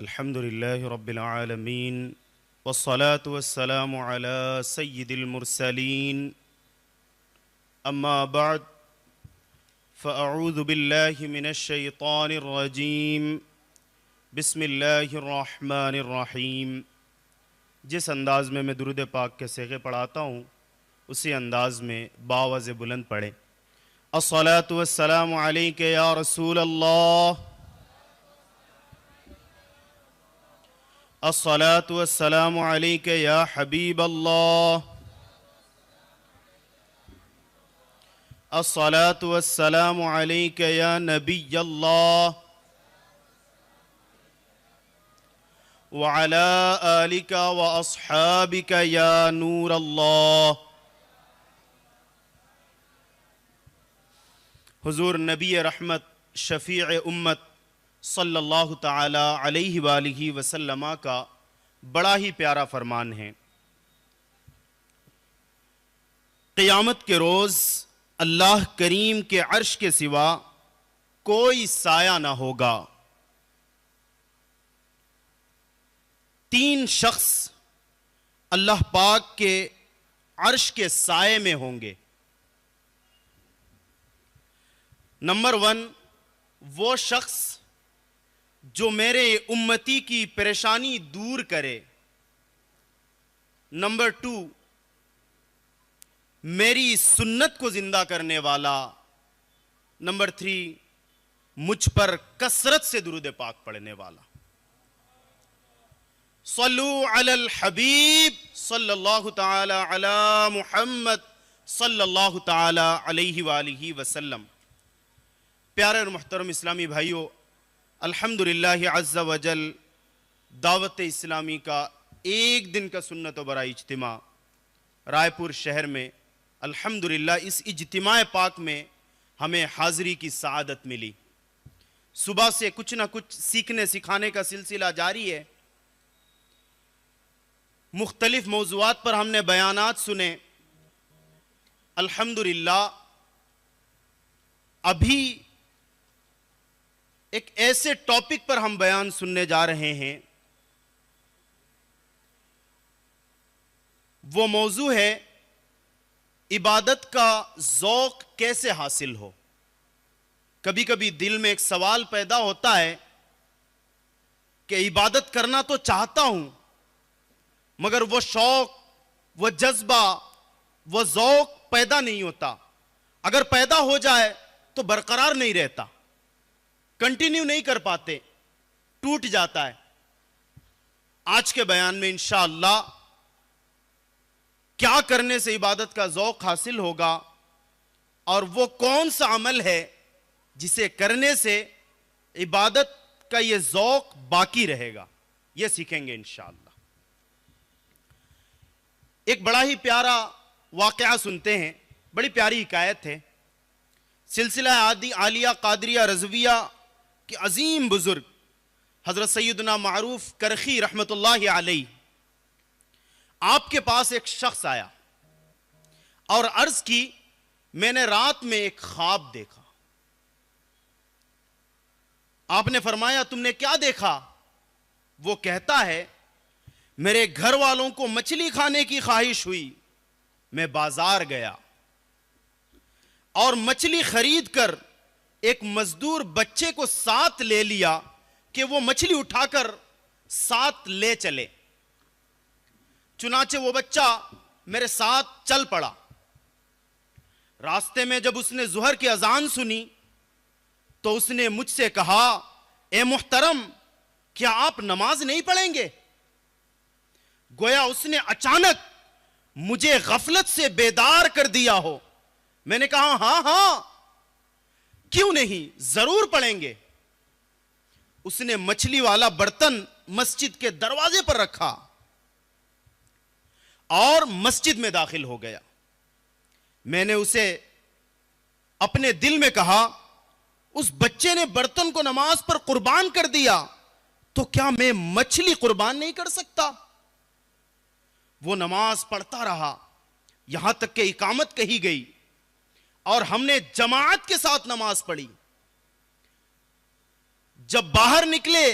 الحمد لله رب العالمين والصلاة والسلام على سيد المرسلين أما بعد فأعوذ بالله من الشيطان الرجيم بسم اللہ الرحمن الرحیم۔ جس انداز میں درود پاک کے صیغے پڑھاتا ہوں اسی انداز میں باوز بلند پڑھیں۔ الصلاة والسلام علیک یا رسول اللہ، الصلاة والسلام علیک یا حبیب اللہ، الصلاة والسلام علیک یا نبی اللہ، وعلى آلك وأصحابك يا نور اللہ۔ حضور نبی رحمت شفیع امت صلی اللہ تعالی علیہ وآلہ وسلم کا بڑا ہی پیارا فرمان ہے۔ قیامت کے روز اللہ کریم کے عرش کے سوا کوئی سایہ نہ ہوگا۔ تین شخص اللہ پاک کے عرش کے سائے میں ہوں گے۔ نمبر 1، وہ شخص جو میرے امتی کی پریشانی دور کرے۔ نمبر 2، میری سنت کو زندہ کرنے والا۔ نمبر 3، مجھ پر کثرت سے درود پاک پڑھنے والا۔ صلو علی الحبیب صلی اللہ تعالی علی محمد صلی اللہ تعالی علیہ وآلہ وسلم۔ پیارے اور محترم اسلامی بھائیوں، الحمدللہ عز وجل دعوت اسلامی کا ایک دن کا سنت و برا اجتماع رائے پور شہر میں، الحمدللہ اس اجتماع پاک میں ہمیں حاضری کی سعادت ملی۔ صبح سے کچھ نہ کچھ سیکھنے سکھانے کا سلسلہ جاری ہے۔ مختلف موضوعات پر ہم نے بیانات سنے۔ الحمدللہ ابھی ایک ایسے ٹاپک پر ہم بیان سننے جا رہے ہیں، وہ موضوع ہے عبادت کا ذوق کیسے حاصل ہو۔ کبھی کبھی دل میں ایک سوال پیدا ہوتا ہے کہ عبادت کرنا تو چاہتا ہوں، مگر وہ شوق، وہ جذبہ، وہ ذوق پیدا نہیں ہوتا۔ اگر پیدا ہو جائے تو برقرار نہیں رہتا، کنٹینیو نہیں کر پاتے، ٹوٹ جاتا ہے۔ آج کے بیان میں انشاءاللہ کیا کرنے سے عبادت کا ذوق حاصل ہوگا، اور وہ کون سا عمل ہے جسے کرنے سے عبادت کا یہ ذوق باقی رہے گا، یہ سیکھیں گے انشاءاللہ۔ ایک بڑا ہی پیارا واقعہ سنتے ہیں، بڑی پیاری حکایت ہے۔ سلسلہ عالیہ قادریہ رضویہ کے عظیم بزرگ حضرت سیدنا معروف کرخی رحمت اللہ علیہ، آپ کے پاس ایک شخص آیا اور عرض کی، میں نے رات میں ایک خواب دیکھا۔ آپ نے فرمایا، تم نے کیا دیکھا؟ وہ کہتا ہے، میرے گھر والوں کو مچھلی کھانے کی خواہش ہوئی، میں بازار گیا اور مچھلی خرید کر ایک مزدور بچے کو ساتھ لے لیا کہ وہ مچھلی اٹھا کر ساتھ لے چلے۔ چنانچہ وہ بچہ میرے ساتھ چل پڑا۔ راستے میں جب اس نے ظہر کی اذان سنی تو اس نے مجھ سے کہا، اے محترم، کیا آپ نماز نہیں پڑھیں گے؟ گویا اس نے اچانک مجھے غفلت سے بیدار کر دیا ہو۔ میں نے کہا، ہاں ہاں کیوں نہیں، ضرور پڑھیں گے۔ اس نے مچھلی والا برتن مسجد کے دروازے پر رکھا اور مسجد میں داخل ہو گیا۔ میں نے اسے اپنے دل میں کہا، اس بچے نے برتن کو نماز پر قربان کر دیا تو کیا میں مچھلی قربان نہیں کر سکتا؟ وہ نماز پڑھتا رہا یہاں تک کہ اقامت کہی گئی اور ہم نے جماعت کے ساتھ نماز پڑھی۔ جب باہر نکلے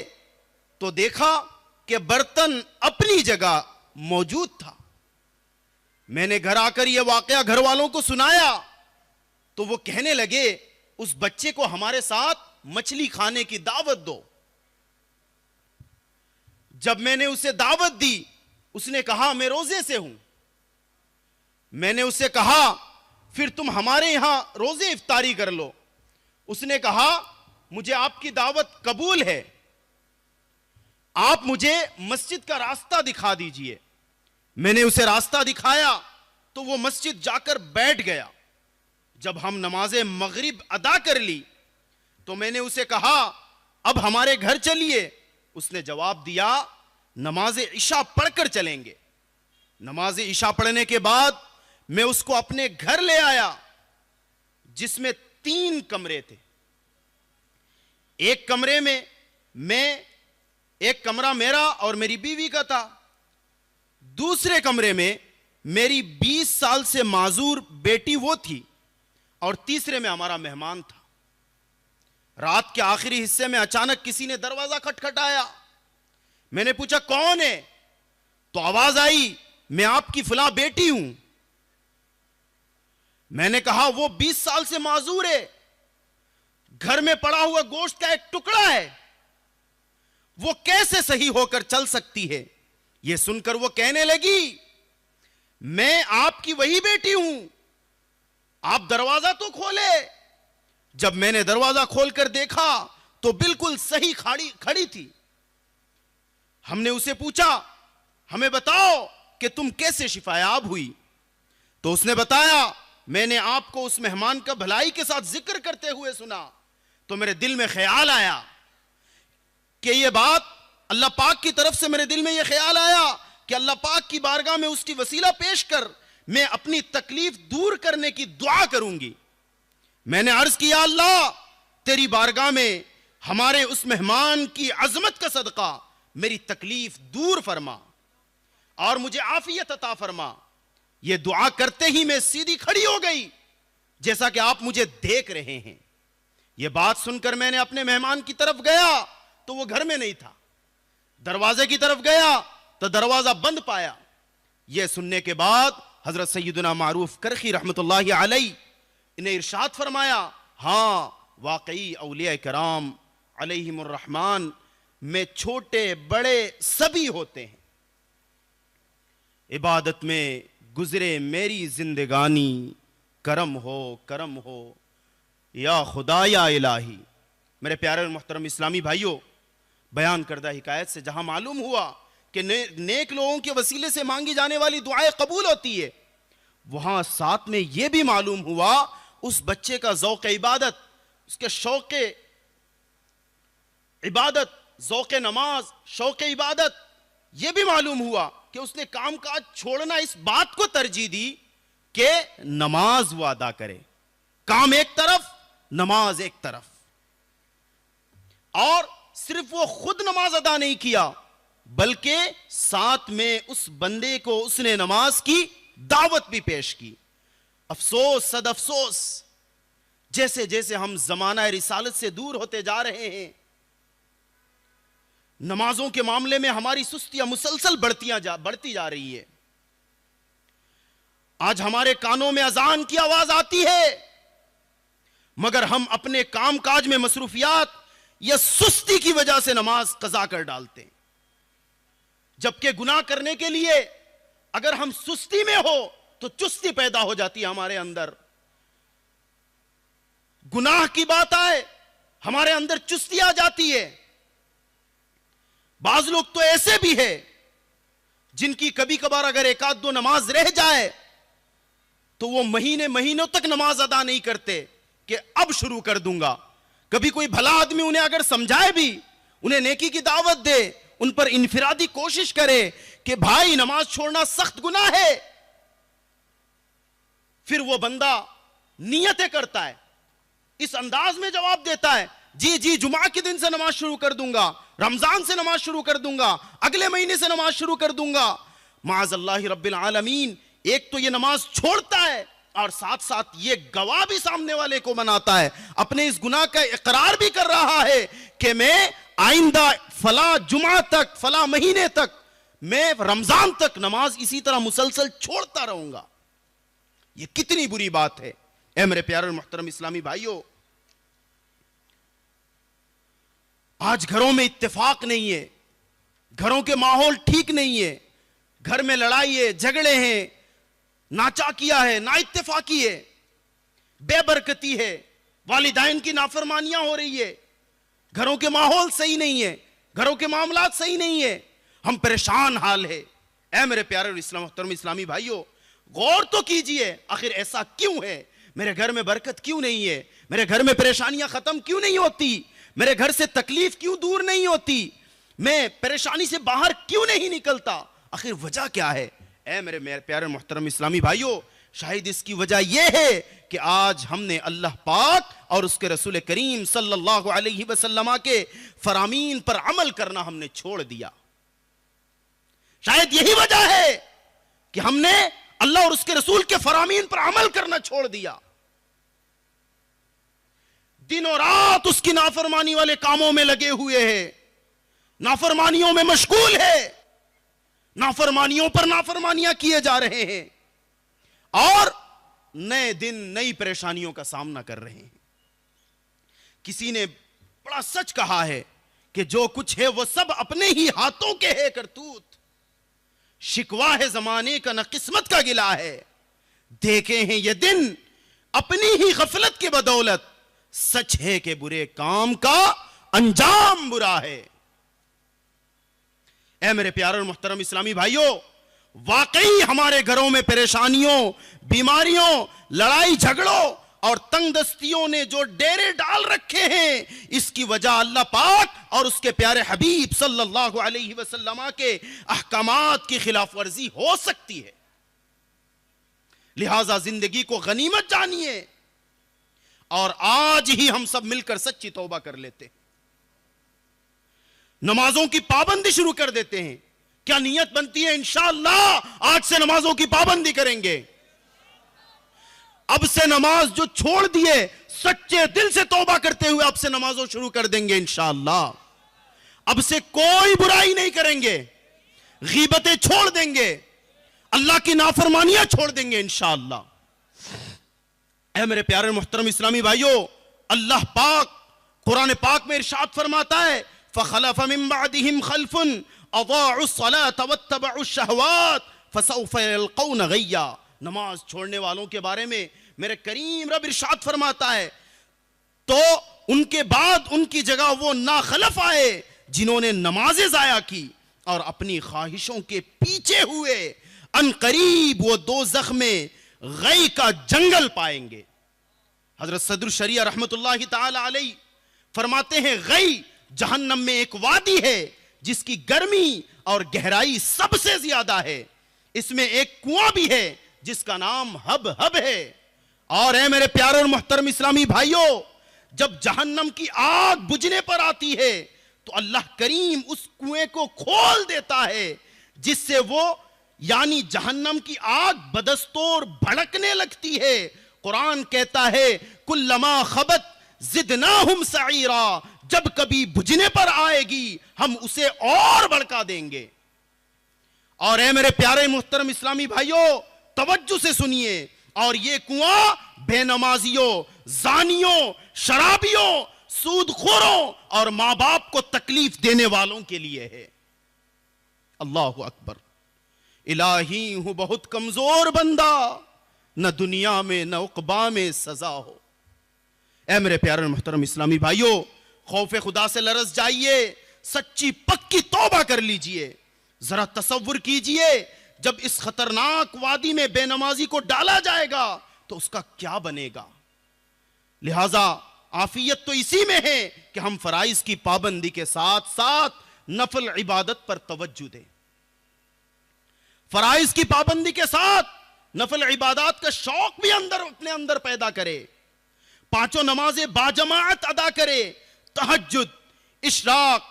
تو دیکھا کہ برتن اپنی جگہ موجود تھا. میں نے گھر آ کر یہ واقعہ گھر والوں کو سنایا تو وہ کہنے لگے اس بچے کو ہمارے ساتھ مچھلی کھانے کی دعوت دو. جب میں نے اسے دعوت دی اس نے کہا میں روزے سے ہوں. میں نے اسے کہا پھر تم ہمارے یہاں روزے افطاری کر لو. اس نے کہا مجھے آپ کی دعوت قبول ہے, آپ مجھے مسجد کا راستہ دکھا دیجئے. میں نے اسے راستہ دکھایا تو وہ مسجد جا کر بیٹھ گیا. جب ہم نماز مغرب ادا کر لی تو میں نے اسے کہا اب ہمارے گھر چلیے. اس نے جواب دیا نماز عشاء پڑھ کر چلیں گے. نماز عشاء پڑھنے کے بعد میں اس کو اپنے گھر لے آیا جس میں 3 کمرے تھے. ایک کمرے میں ایک کمرہ میرا اور میری بیوی کا تھا. دوسرے کمرے میں میری 20 سال سے معذور بیٹی وہ تھی اور تیسرے میں ہمارا مہمان تھا. رات کے آخری حصے میں اچانک کسی نے دروازہ کھٹکھٹایا. میں نے پوچھا کون ہے؟ تو آواز آئی میں آپ کی فلاں بیٹی ہوں. میں نے کہا وہ 20 سال سے معذور ہے, گھر میں پڑا ہوا گوشت کا ایک ٹکڑا ہے, وہ کیسے صحیح ہو کر چل سکتی ہے؟ یہ سن کر وہ کہنے لگی میں آپ کی وہی بیٹی ہوں, آپ دروازہ تو کھولے. جب میں نے دروازہ کھول کر دیکھا تو بالکل صحیح کھڑی تھی. ہم نے اسے پوچھا ہمیں بتاؤ کہ تم کیسے شفایاب ہوئی؟ تو اس نے بتایا میں نے آپ کو اس مہمان کا بھلائی کے ساتھ ذکر کرتے ہوئے سنا تو میرے دل میں خیال آیا کہ یہ بات اللہ پاک کی طرف سے, میرے دل میں یہ خیال آیا کہ اللہ پاک کی بارگاہ میں اس کی وسیلہ پیش کر میں اپنی تکلیف دور کرنے کی دعا کروں گی. میں نے عرض کیا اللہ تیری بارگاہ میں ہمارے اس مہمان کی عظمت کا صدقہ میری تکلیف دور فرما اور مجھے عافیت عطا فرما. یہ دعا کرتے ہی میں سیدھی کھڑی ہو گئی جیسا کہ آپ مجھے دیکھ رہے ہیں. یہ بات سن کر میں نے اپنے مہمان کی طرف گیا تو وہ گھر میں نہیں تھا. دروازے کی طرف گیا تو دروازہ بند پایا. یہ سننے کے بعد حضرت سیدنا معروف کرخی رحمت اللہ علیہ انہیں ارشاد فرمایا ہاں واقعی اولیاء کرام علیہم الرحمن میں چھوٹے بڑے سبھی ہوتے ہیں. عبادت میں گزرے میری زندگانی کرم ہو یا خدا یا الہی. میرے پیارے اور محترم اسلامی بھائیوں, بیان کردہ حکایت سے جہاں معلوم ہوا کہ نیک لوگوں کے وسیلے سے مانگی جانے والی دعائیں قبول ہوتی ہے, وہاں ساتھ میں یہ بھی معلوم ہوا اس بچے کا ذوق عبادت, اس کے شوق عبادت, ذوق نماز, شوق عبادت, یہ بھی معلوم ہوا کہ اس نے کام کاج چھوڑنا اس بات کو ترجیح دی کہ نماز وہ ادا کرے. کام ایک طرف, نماز ایک طرف. اور صرف وہ خود نماز ادا نہیں کیا بلکہ ساتھ میں اس بندے کو اس نے نماز کی دعوت بھی پیش کی. افسوس صد افسوس, جیسے جیسے ہم زمانہ رسالت سے دور ہوتے جا رہے ہیں نمازوں کے معاملے میں ہماری سستیاں مسلسل بڑھتی جا رہی ہے. آج ہمارے کانوں میں اذان کی آواز آتی ہے مگر ہم اپنے کام کاج میں مصروفیات یا سستی کی وجہ سے نماز قضا کر ڈالتے ہیں. جبکہ گناہ کرنے کے لیے اگر ہم سستی میں ہو تو چستی پیدا ہو جاتی ہے ہمارے اندر. گناہ کی بات آئے ہمارے اندر چستی آ جاتی ہے. بعض لوگ تو ایسے بھی ہیں جن کی کبھی کبھار اگر ایک آدھ دو نماز رہ جائے تو وہ مہینوں تک نماز ادا نہیں کرتے کہ اب شروع کر دوں گا. کبھی کوئی بھلا آدمی انہیں اگر سمجھائے بھی, انہیں نیکی کی دعوت دے, ان پر انفرادی کوشش کرے کہ بھائی نماز چھوڑنا سخت گناہ ہے, پھر وہ بندہ نیتیں کرتا ہے, اس انداز میں جواب دیتا ہے جی جمعہ کے دن سے نماز شروع کر دوں گا, رمضان سے نماز شروع کر دوں گا, اگلے مہینے سے نماز شروع کر دوں گا. معاذ اللہ رب العالمین, ایک تو یہ نماز چھوڑتا ہے اور ساتھ ساتھ یہ گواہ بھی سامنے والے کو بناتا ہے، اپنے اس گناہ کا اقرار بھی کر رہا ہے کہ میں آئندہ فلاں جمعہ تک، فلاں مہینے تک، میں رمضان تک نماز اسی طرح مسلسل چھوڑتا رہوں گا۔ یہ کتنی بری بات ہے۔ اے میرے پیارے اور محترم اسلامی بھائیوں، آج گھروں میں اتفاق نہیں ہے، گھروں کے ماحول ٹھیک نہیں ہے، گھر میں لڑائی ہے، جھگڑے ہیں، ناچاکیاں ہے، نا اتفاقی ہے، بے برکتی ہے، والدین کی نافرمانیاں ہو رہی ہے، گھروں کے ماحول صحیح نہیں ہے، گھروں کے معاملات صحیح نہیں ہے، ہم پریشان حال ہے۔ اے میرے پیارے اور محترم اسلامی بھائیوں، غور تو کیجئے، آخر ایسا کیوں ہے؟ میرے گھر میں برکت کیوں نہیں ہے؟ میرے گھر میں پریشانیاں ختم کیوں نہیں ہوتی؟ میرے گھر سے تکلیف کیوں دور نہیں ہوتی؟ میں پریشانی سے باہر کیوں نہیں نکلتا؟ آخر وجہ کیا ہے؟ اے میرے پیارے محترم اسلامی بھائیوں، شاید اس کی وجہ یہ ہے کہ آج ہم نے اللہ پاک اور اس کے رسول کریم صلی اللہ علیہ وسلم کے فرامین پر عمل کرنا ہم نے چھوڑ دیا۔ شاید یہی وجہ ہے کہ ہم نے اللہ اور اس کے رسول کے فرامین پر عمل کرنا چھوڑ دیا، دن اور رات اس کی نافرمانی والے کاموں میں لگے ہوئے ہیں، نافرمانیوں میں مشغول ہے، نافرمانیوں پر نافرمانیاں کیے جا رہے ہیں، اور نئے دن نئی پریشانیوں کا سامنا کر رہے ہیں۔ کسی نے بڑا سچ کہا ہے کہ جو کچھ ہے وہ سب اپنے ہی ہاتھوں کے ہے کرتوت، شکوا ہے زمانے کا نہ قسمت کا گلا ہے، دیکھے ہیں یہ دن اپنی ہی غفلت کے بدولت، سچ ہے کہ برے کام کا انجام برا ہے۔ اے میرے پیارے اور محترم اسلامی بھائیوں، واقعی ہمارے گھروں میں پریشانیوں، بیماریوں، لڑائی جھگڑوں اور تنگ دستیوں نے جو ڈیرے ڈال رکھے ہیں، اس کی وجہ اللہ پاک اور اس کے پیارے حبیب صلی اللہ علیہ وسلم کے احکامات کی خلاف ورزی ہو سکتی ہے۔ لہذا زندگی کو غنیمت جانیے اور آج ہی ہم سب مل کر سچی توبہ کر لیتے ہیں، نمازوں کی پابندی شروع کر دیتے ہیں۔ کیا نیت بنتی ہے؟ انشاءاللہ آج سے نمازوں کی پابندی کریں گے۔ اب سے نماز جو چھوڑ دیے، سچے دل سے توبہ کرتے ہوئے اب سے نمازوں شروع کر دیں گے انشاءاللہ۔ اب سے کوئی برائی نہیں کریں گے، غیبتیں چھوڑ دیں گے، اللہ کی نافرمانیاں چھوڑ دیں گے انشاءاللہ۔ اے میرے پیارے محترم اسلامی بھائیوں، اللہ پاک قرآن پاک میں ارشاد فرماتا ہے فَخَلَفَ مِن بَعْدِهِمْ خَلْفٌ أَضَاعُوا الصَّلَاةَ وَاتَّبَعُوا الشَّهَوَاتِ فَسَوْفَ يَلْقَوْنَ غَيًّا۔ نماز چھوڑنے والوں کے بارے میں میرے کریم رب ارشاد فرماتا ہے تو ان کے بعد ان کی جگہ وہ ناخلف آئے جنہوں نے نمازیں ضائع کی اور اپنی خواہشوں کے پیچھے ہوئے، ان قریب وہ دوزخ میں غی کا جنگل پائیں گے۔ حضرت صدر الشریعہ رحمت اللہ تعالی علیہ فرماتے ہیں غی جہنم میں ایک وادی ہے جس کی گرمی اور گہرائی سب سے زیادہ ہے، اس میں ایک کنواں بھی ہے جس کا نام ہب ہب ہے۔ اور اے میرے پیارے اور محترم اسلامی بھائیوں، جب جہنم کی آگ بجھنے پر آتی ہے تو اللہ کریم اس کنویں کو کھول دیتا ہے جس سے وہ یعنی جہنم کی آگ بدستور بھڑکنے لگتی ہے۔ قرآن کہتا ہے کلما خبت زدناہم سعیرا، جب کبھی بجھنے پر آئے گی ہم اسے اور بڑھکا دیں گے۔ اور اے میرے پیارے محترم اسلامی بھائیوں، توجہ سے سنیے، اور یہ کنواں بے نمازیوں، زانیوں، شرابیوں، سود خوروں اور ماں باپ کو تکلیف دینے والوں کے لیے ہے۔ اللہ اکبر۔ الہی ہوں بہت کمزور بندہ، نہ دنیا میں نہ عقبہ میں سزا ہو۔ اے میرے پیارے محترم اسلامی بھائیوں، خوف خدا سے لرز جائیے، سچی پکی توبہ کر لیجئے۔ ذرا تصور کیجئے جب اس خطرناک وادی میں بے نمازی کو ڈالا جائے گا تو اس کا کیا بنے گا۔ لہٰذا عافیت تو اسی میں ہے کہ ہم فرائض کی پابندی کے ساتھ ساتھ نفل عبادت پر توجہ دیں، فرائض کی پابندی کے ساتھ نفل عبادات کا شوق بھی اپنے اندر پیدا کرے، پانچوں نمازیں باجماعت ادا کرے، تہجد، اشراق،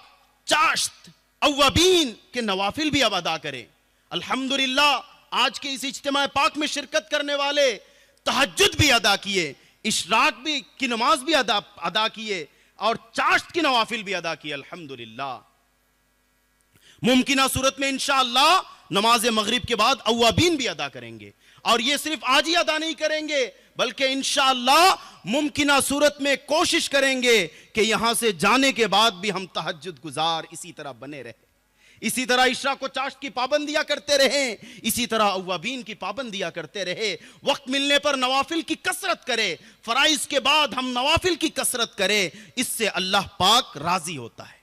چاشت، اوابین کے نوافل بھی اب ادا کرے۔ الحمدللہ آج کے اس اجتماع پاک میں شرکت کرنے والے تہجد بھی ادا کیے, اشراق بھی کی نماز بھی ادا کیے, اور چاشت کی نوافل بھی ادا کیے. الحمدللہ. ممکنہ صورت میں انشاءاللہ نماز مغرب کے بعد اوابین بھی ادا کریں گے, اور یہ صرف آج ہی ادا نہیں کریں گے بلکہ انشاءاللہ ممکنہ صورت میں کوشش کریں گے کہ یہاں سے جانے کے بعد بھی ہم تہجد گزار اسی طرح بنے رہے, اسی طرح اشراق و چاشت کی پابندیاں کرتے رہیں, اسی طرح اوابین کی پابندیاں کرتے رہے, وقت ملنے پر نوافل کی کثرت کرے, فرائض کے بعد ہم نوافل کی کثرت کریں, اس سے اللہ پاک راضی ہوتا ہے.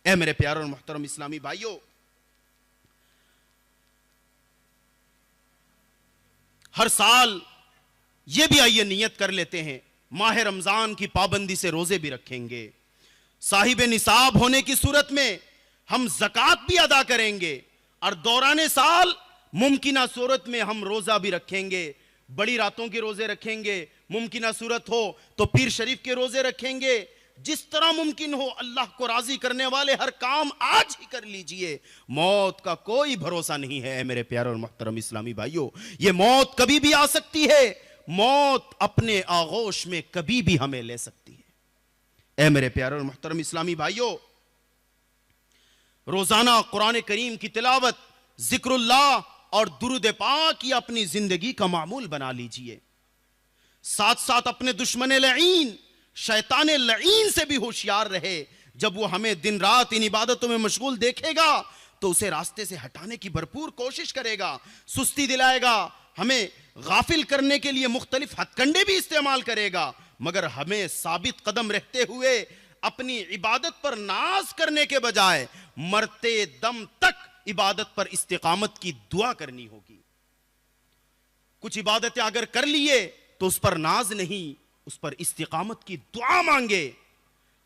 اے میرے پیارے اور محترم اسلامی بھائیوں, ہر سال یہ بھی آئیے نیت کر لیتے ہیں, ماہ رمضان کی پابندی سے روزے بھی رکھیں گے, صاحب نصاب ہونے کی صورت میں ہم زکوٰۃ بھی ادا کریں گے, اور دوران سال ممکنہ صورت میں ہم روزہ بھی رکھیں گے, بڑی راتوں کے روزے رکھیں گے, ممکنہ صورت ہو تو پیر شریف کے روزے رکھیں گے. جس طرح ممکن ہو اللہ کو راضی کرنے والے ہر کام آج ہی کر لیجئے. موت کا کوئی بھروسہ نہیں ہے میرے پیارے اور محترم اسلامی بھائیوں, یہ موت کبھی بھی آ سکتی ہے, موت اپنے آغوش میں کبھی بھی ہمیں لے سکتی ہے. اے میرے پیارے اور محترم اسلامی بھائیوں, روزانہ قرآن کریم کی تلاوت, ذکر اللہ اور درود پاک یہ اپنی زندگی کا معمول بنا لیجئے. ساتھ ساتھ اپنے دشمن لعین شیطان لعین سے بھی ہوشیار رہے. جب وہ ہمیں دن رات ان عبادتوں میں مشغول دیکھے گا تو اسے راستے سے ہٹانے کی بھرپور کوشش کرے گا, سستی دلائے گا, ہمیں غافل کرنے کے لیے مختلف ہتھ کنڈے بھی استعمال کرے گا, مگر ہمیں ثابت قدم رہتے ہوئے اپنی عبادت پر ناز کرنے کے بجائے مرتے دم تک عبادت پر استقامت کی دعا کرنی ہوگی. کچھ عبادتیں اگر کر لیے تو اس پر ناز نہیں, اس پر استقامت کی دعا مانگے.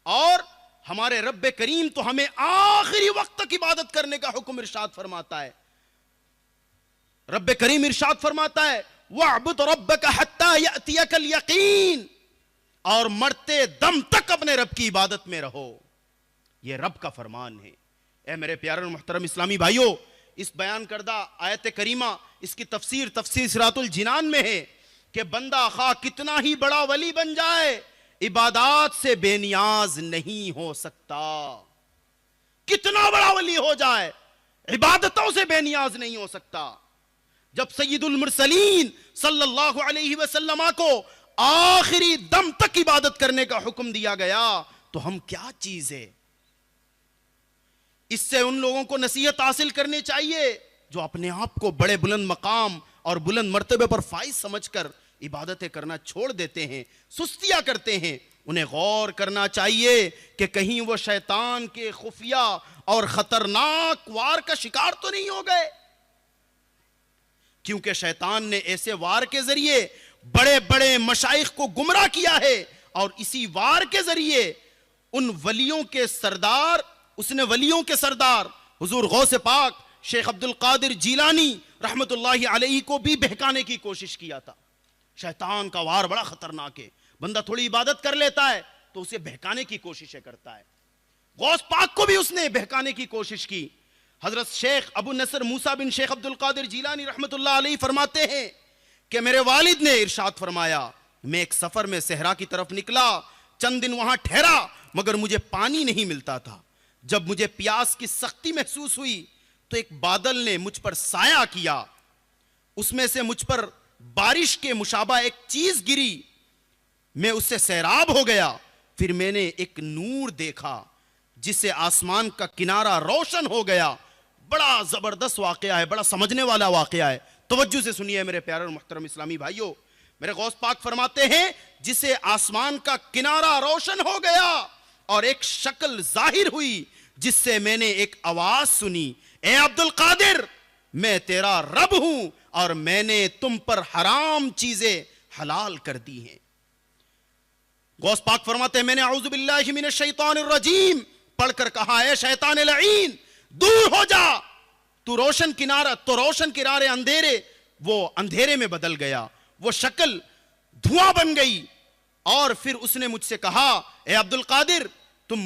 اور ہمارے رب کریم تو ہمیں آخری وقت تک عبادت کرنے کا حکم ارشاد فرماتا ہے. رب کریم ارشاد فرماتا ہے وَاعْبُدْ رَبَّكَ حَتَّى يَأْتِيَكَ الْيَقِينَ, اور مرتے دم تک اپنے رب کی عبادت میں رہو. یہ رب کا فرمان ہے. اے میرے پیارے اور محترم اسلامی بھائیوں, اس بیان کردہ آیت کریمہ, اس کی تفسیر صراط الجنان میں ہے کہ بندہ خواہ کتنا ہی بڑا ولی بن جائے عبادات سے بے نیاز نہیں ہو سکتا. کتنا بڑا ولی ہو جائے عبادتوں سے بے نیاز نہیں ہو سکتا. جب سید المرسلین صلی اللہ علیہ وسلم کو آخری دم تک عبادت کرنے کا حکم دیا گیا تو ہم کیا چیز ہے. اس سے ان لوگوں کو نصیحت حاصل کرنی چاہیے جو اپنے آپ کو بڑے بلند مقام اور بلند مرتبے پر فائز سمجھ کر عبادتیں کرنا چھوڑ دیتے ہیں, سستیاں کرتے ہیں. انہیں غور کرنا چاہیے کہ کہیں وہ شیطان کے خفیہ اور خطرناک وار کا شکار تو نہیں ہو گئے, کیونکہ شیطان نے ایسے وار کے ذریعے بڑے بڑے مشائخ کو گمراہ کیا ہے, اور اسی وار کے ذریعے ان ولیوں کے سردار, اس نے ولیوں کے سردار حضور غوث پاک شیخ عبد القادر جیلانی رحمت اللہ علیہ کو بھی بہکانے کی کوشش کیا تھا. شیطان کا وار بڑا خطرناک ہے, بندہ تھوڑی عبادت کر لیتا ہے تو اسے بہکانے کی کوششیں کرتا ہے. غوث پاک کو بھی اس نے بہکانے کی کوشش کی. حضرت شیخ ابو نصر موسیٰ بن شیخ عبد القادر جیلانی رحمت اللہ علیہ فرماتے ہیں کہ میرے والد نے ارشاد فرمایا, میں ایک سفر میں صحرا کی طرف نکلا, چند دن وہاں ٹھہرا, مگر مجھے پانی نہیں ملتا تھا. جب مجھے پیاس کی سختی محسوس ہوئی تو ایک بادل نے مجھ پر سایہ کیا, اس میں سے مجھ پر بارش کے مشابہ ایک چیز گری, میں اس سے سیراب ہو گیا. پھر میں نے ایک نور دیکھا جس سے آسمان کا کنارہ روشن ہو گیا. بڑا زبردست واقعہ ہے, بڑا سمجھنے والا واقعہ ہے. توجہ سے سنیے میرے پیارے اور محترم اسلامی بھائیوں. میرے غوث پاک فرماتے ہیں جسے آسمان کا کنارہ روشن ہو گیا اور ایک شکل ظاہر ہوئی جس سے میں نے ایک آواز سنی, اے عبد القادر میں تیرا رب ہوں اور میں نے تم پر حرام چیزیں حلال کر دی ہیں. غوث پاک فرماتے ہیں میں نے اعوذ باللہ من الشیطان الرجیم پڑھ کر کہا, اے شیطان لعین دور ہو جا, تو روشن کنارے اندھیرے, وہ اندھیرے میں بدل گیا, وہ شکل دھواں بن گئی. اور پھر اس نے مجھ سے کہا, اے عبد القادر تم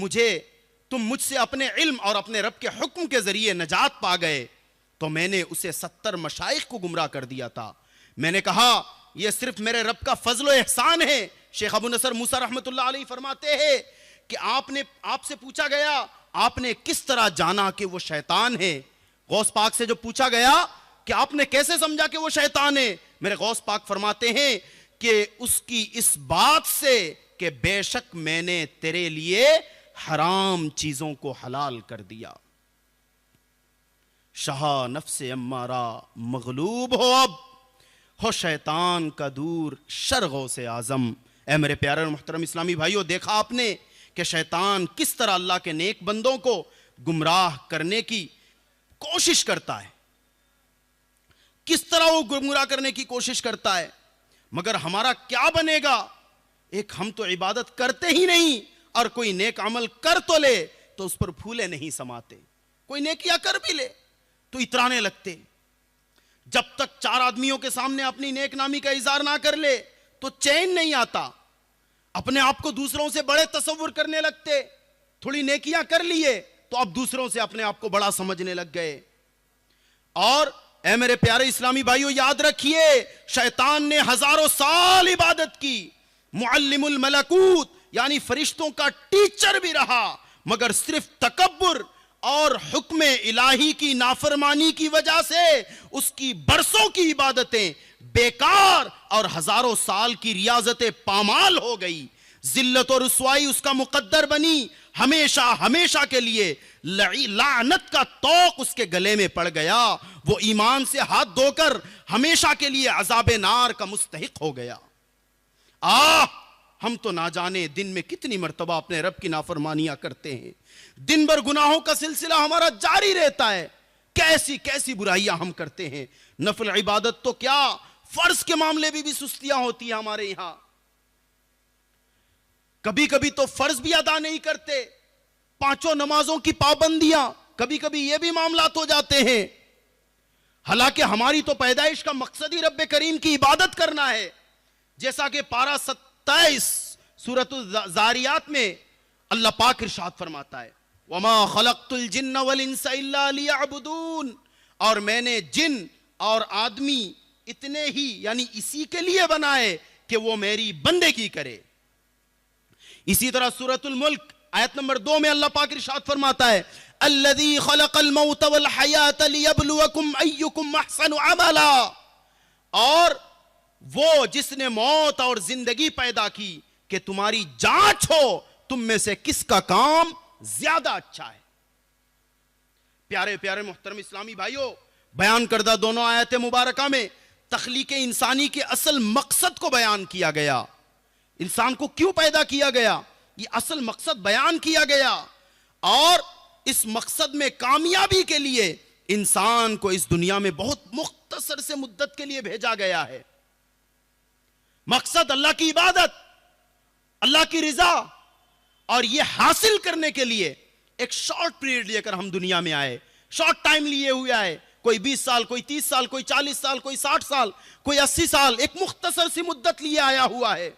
مجھ سے اپنے علم اور اپنے رب کے حکم کے ذریعے نجات پا گئے. تو میں نے اسے 70 مشائخ کو گمراہ کر دیا تھا. میں نے کہا یہ صرف میرے رب کا فضل و احسان ہے. شیخ ابو نصر موسیٰ رحمۃ اللہ علیہ فرماتے ہیں کہ آپ سے پوچھا گیا آپ نے کس طرح جانا کہ وہ شیطان ہے. غوث پاک سے جو پوچھا گیا کہ آپ نے کیسے سمجھا کہ وہ شیطان ہے, میرے غوث پاک فرماتے ہیں کہ اس کی اس بات سے کہ بے شک میں نے تیرے لیے حرام چیزوں کو حلال کر دیا. شاہ نفس امارہ مغلوب ہو اب, ہو شیطان کا دور شرغوں سے اعظم. اے میرے پیارے اور محترم اسلامی بھائیوں, دیکھا آپ نے کہ شیطان کس طرح اللہ کے نیک بندوں کو گمراہ کرنے کی کوشش کرتا ہے, کس طرح وہ گمراہ کرنے کی کوشش کرتا ہے. مگر ہمارا کیا بنے گا؟ ایک ہم تو عبادت کرتے ہی نہیں, اور کوئی نیک عمل کر تو لے تو اس پر پھولے نہیں سماتے. کوئی نیکیاں کر بھی لے تو اترانے لگتے. جب تک 4 آدمیوں کے سامنے اپنی نیک نامی کا اظہار نہ کر لے تو چین نہیں آتا. اپنے آپ کو دوسروں سے بڑے تصور کرنے لگتے. تھوڑی نیکیاں کر لیے تو اب دوسروں سے اپنے آپ کو بڑا سمجھنے لگ گئے. اور اے میرے پیارے اسلامی بھائیوں, یاد رکھیے شیطان نے ہزاروں سال عبادت کی, معلم الملکوت یعنی فرشتوں کا ٹیچر بھی رہا, مگر صرف تکبر اور حکم الہی کی نافرمانی کی وجہ سے اس کی برسوں کی عبادتیں بیکار اور ہزاروں سال کی ریاضتیں پامال ہو گئی. ذلت اور رسوائی اس کا مقدر بنی, ہمیشہ ہمیشہ کے لیے لعنت کا طوق اس کے گلے میں پڑ گیا. وہ ایمان سے ہاتھ دھو کر ہمیشہ کے لیے عذاب نار کا مستحق ہو گیا. ہم تو نہ جانے دن میں کتنی مرتبہ اپنے رب کی نافرمانیاں کرتے ہیں. دن بھر گناہوں کا سلسلہ ہمارا جاری رہتا ہے. کیسی کیسی برائیاں ہم کرتے ہیں. نفل عبادت تو کیا, فرض کے معاملے بھی سستیاں ہوتی ہیں ہمارے یہاں. کبھی کبھی تو فرض بھی ادا نہیں کرتے, 5 نمازوں کی پابندیاں, کبھی کبھی یہ بھی معاملات ہو جاتے ہیں. حالانکہ ہماری تو پیدائش کا مقصد ہی رب کریم کی عبادت کرنا ہے. جیسا کہ پارہ 27 سورۃ الذاریات میں اللہ پاک ارشاد فرماتا ہے, وَمَا خَلَقْتُ الْجِنَّ وَالْإِنسَ إِلَّا لِيَعْبُدُونَ, اور میں نے جن اور آدمی اتنے ہی یعنی اسی کے لیے بنائے کہ وہ میری بندگی کرے. اسی طرح سورۃ الملک آیت نمبر 2 میں اللہ پاک ارشاد فرماتا ہے, الذی خلق الموت والحیات لیبلوکم ایکم احسن عملا, اور وہ جس نے موت اور زندگی پیدا کی کہ تمہاری جانچ ہو تم میں سے کس کا کام زیادہ اچھا ہے. پیارے پیارے محترم اسلامی بھائیوں, بیان کردہ دونوں آیت مبارکہ میں تخلیق انسانی کے اصل مقصد کو بیان کیا گیا. انسان کو کیوں پیدا کیا گیا, یہ اصل مقصد بیان کیا گیا. اور اس مقصد میں کامیابی کے لیے انسان کو اس دنیا میں بہت مختصر سے مدت کے لیے بھیجا گیا ہے. مقصد اللہ کی عبادت, اللہ کی رضا, اور یہ حاصل کرنے کے لیے ایک شارٹ پیریڈ لے کر ہم دنیا میں آئے, شارٹ ٹائم لیے ہوئے آئے. کوئی 20 سال, کوئی 30 سال, کوئی 40 سال, کوئی 60 سال, کوئی 80 سال, ایک مختصر سی مدت لیے آیا ہوا ہے.